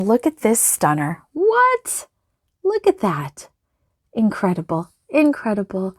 Look at this stunner. What? Look at that. Incredible, incredible.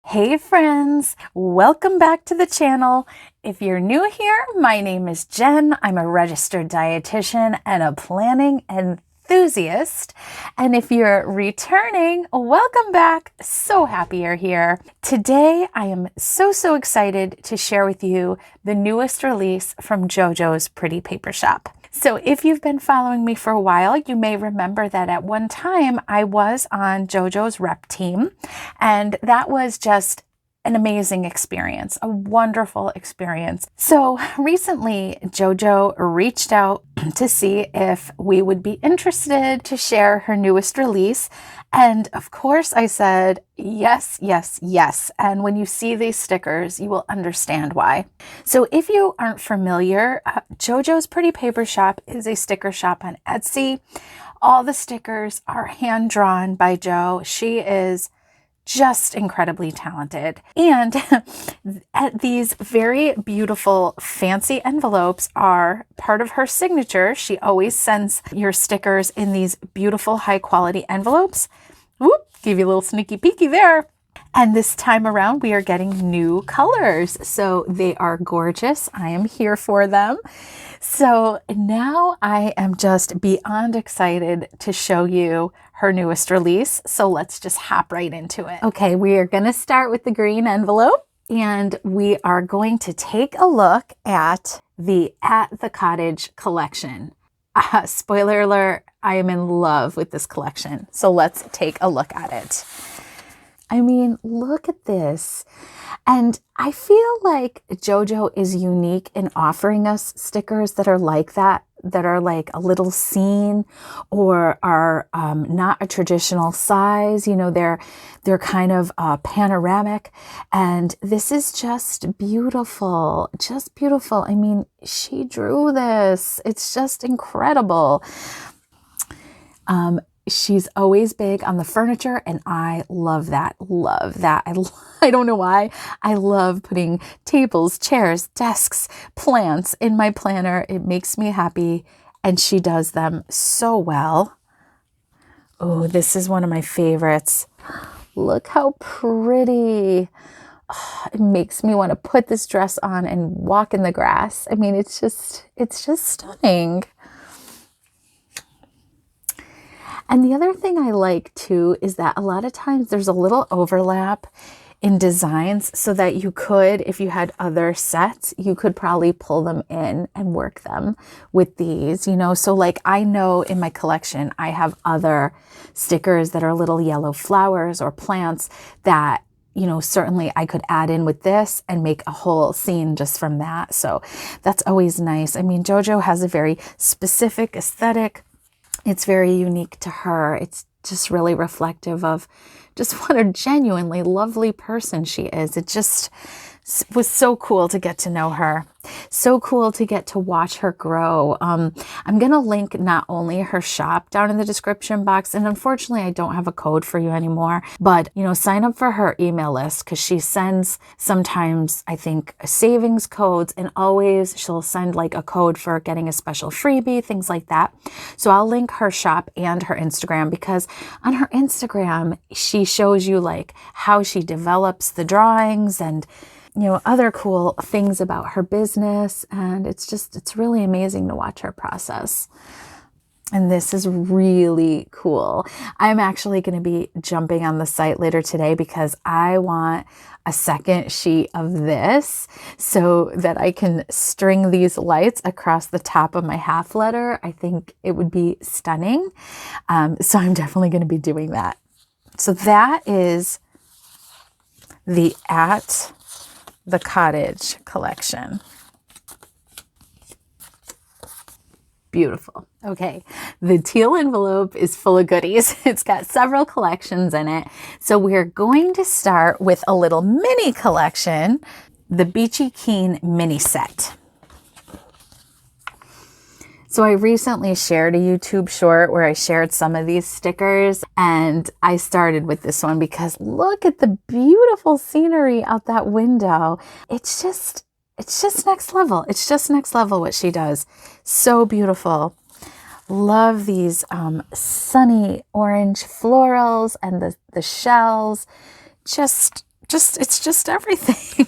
Hey friends, welcome back to the channel. If you're new here, my name is Jen. I'm a registered dietitian and a planning enthusiast. And if you're returning, welcome back. So happy you're here. Today, I am so excited to share with you the newest release from Jojo's Pretty Paper Shop. So if you've been following me for a while, you may remember that at one time I was on Jojo's rep team, and that was just an amazing experience, a wonderful experience. So recently, Jojo reached out to see if we would be interested to share her newest release. And of course I said, yes, yes, yes. And when you see these stickers, you will understand why. So if you aren't familiar, Jojo's Pretty Paper Shop is a sticker shop on Etsy. All the stickers are hand-drawn by Jo. She is just incredibly talented. And these very beautiful fancy envelopes are part of her signature. She always sends your stickers in these beautiful high quality envelopes. Whoop, give you a little sneaky peeky there. And this time around, we are getting new colors. So they are gorgeous. I am here for them. So now I am just beyond excited to show you her newest release. So let's just hop right into it. Okay, we are going to start with the green envelope, and we are going to take a look at the At the Cottage Collection. Spoiler alert, I am in love with this collection. So let's take a look at it. I mean, look at this. And I feel like Jojo is unique in offering us stickers that are like that are like a little scene or are not a traditional size. You know, they're kind of panoramic. And this is just beautiful, just beautiful. I mean, she drew this. It's just incredible. She's always big on the furniture, and I love that. Love that. I don't know why. I love putting tables, chairs, desks, plants in my planner. It makes me happy, and she does them so well. Oh, this is one of my favorites. Look how pretty. Oh, it makes me want to put this dress on and walk in the grass. I mean, it's just stunning. And the other thing I like too is that a lot of times there's a little overlap in designs so that you could, if you had other sets, you could probably pull them in and work them with these, you know. So like I know in my collection, I have other stickers that are little yellow flowers or plants that, you know, certainly I could add in with this and make a whole scene just from that. So that's always nice. I mean, Jojo has a very specific aesthetic. It's very unique to her. It's just really reflective of just what a genuinely lovely person she is. It just was so cool to get to know her. So cool to get to watch her grow. I'm going to link not only her shop down in the description box, and unfortunately I don't have a code for you anymore, but you know, sign up for her email list because she sends sometimes, I think, savings codes, and always she'll send like a code for getting a special freebie, things like that. So I'll link her shop and her Instagram, because on her Instagram, she shows you like how she develops the drawings and, you know, other cool things about her business. And it's really amazing to watch her process. And this is really cool. I'm actually going to be jumping on the site later today because I want a second sheet of this so that I can string these lights across the top of my half letter. I think it would be stunning. So I'm definitely going to be doing that. So that is the At the Cottage Collection. Beautiful. Okay, the teal envelope is full of goodies. It's got several collections in it. So we're going to start with a little mini collection, the Beechy Keen mini set. So I recently shared a YouTube short where I shared some of these stickers, and I started with this one because look at the beautiful scenery out that window. It's just next level. It's just next level what she does. So beautiful. Love these sunny orange florals and the shells. It's just everything.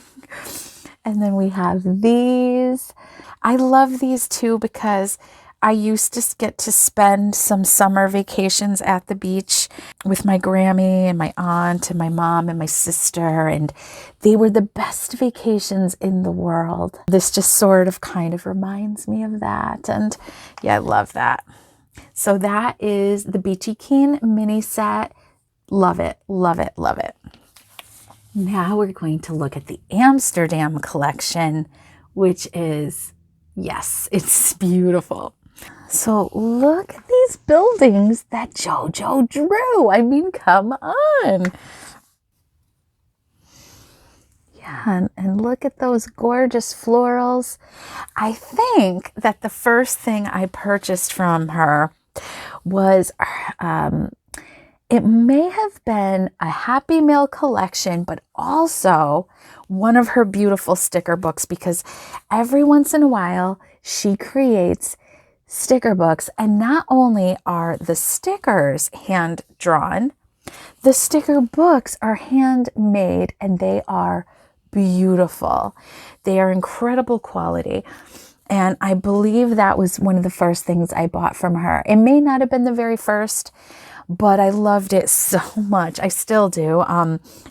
And then we have these. I love these too because I used to get to spend some summer vacations at the beach with my Grammy and my aunt and my mom and my sister, and they were the best vacations in the world. This just sort of kind of reminds me of that, and yeah, I love that. So that is the Beechy Keen mini set. Love it, love it, love it. Now we're going to look at the Amsterdam Collection, which is, yes, it's beautiful. So look at these buildings that Jojo drew. I mean, come on. Yeah, and look at those gorgeous florals. I think that the first thing I purchased from her was, it may have been a Happy Mail collection, but also one of her beautiful sticker books, because every once in a while she creates sticker books, and not only are the stickers hand drawn, the sticker books are handmade and they are beautiful. They are incredible quality. And I believe that was one of the first things I bought from her. It may not have been the very first, but I loved it so much. I still do.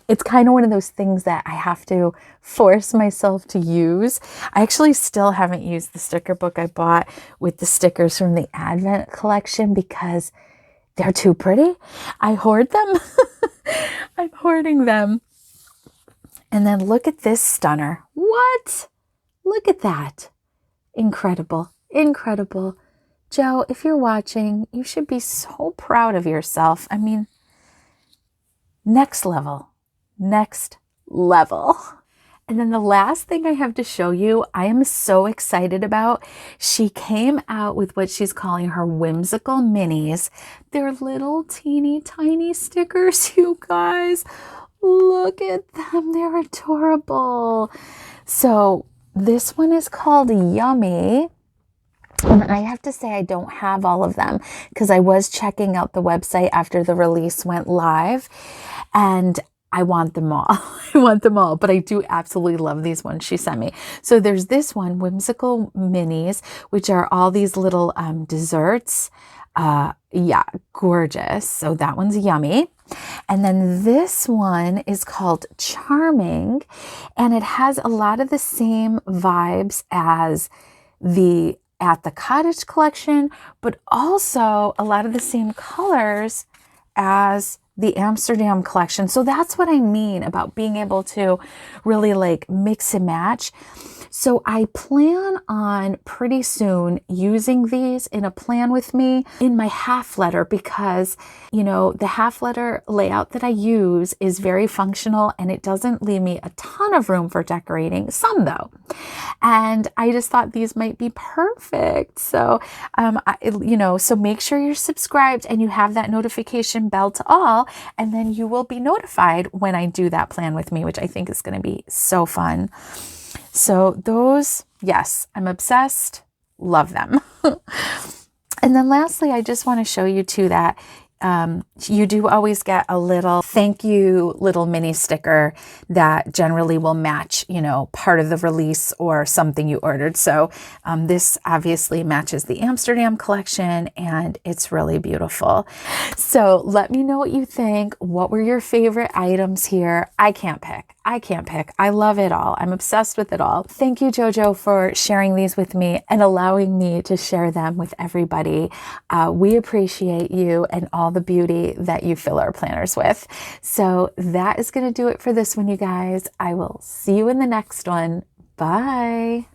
It's kind of one of those things that I have to force myself to use. I actually still haven't used the sticker book I bought with the stickers from the Advent collection because they're too pretty. I hoard them. I'm hoarding them. And then look at this stunner. What? Look at that. Incredible. Incredible. Joe, if you're watching, you should be so proud of yourself. I mean, next level, next level. And then the last thing I have to show you, I am so excited about. She came out with what she's calling her Whimsical minis. They're little teeny tiny stickers, you guys. Look at them. They're adorable. So this one is called Yummy. And I have to say I don't have all of them because I was checking out the website after the release went live, and I want them all. I want them all, but I do absolutely love these ones she sent me. So there's this one, Whimsical Minis, which are all these little desserts. Yeah, gorgeous. So that one's Yummy. And then this one is called Charming, and it has a lot of the same vibes as the At the Cottage Collection, but also a lot of the same colors as the Amsterdam Collection. So that's what I mean about being able to really like mix and match. So I plan on pretty soon using these in a plan with me in my half letter because, you know, the half letter layout that I use is very functional and it doesn't leave me a ton of room for decorating, some though. And I just thought these might be perfect. So, so make sure you're subscribed and you have that notification bell to all, and then you will be notified when I do that plan with me, which I think is going to be so fun. So those, yes, I'm obsessed, love them. And then lastly, I just want to show you too that you do always get a little thank you little mini sticker that generally will match, you know, part of the release or something you ordered. So this obviously matches the Amsterdam collection and it's really beautiful. So let me know what you think. What were your favorite items here? I can't pick. I love it all. I'm obsessed with it all. Thank you, Jojo, for sharing these with me and allowing me to share them with everybody. We appreciate you and all the beauty that you fill our planners with. So that is going to do it for this one, you guys. I will see you in the next one. Bye.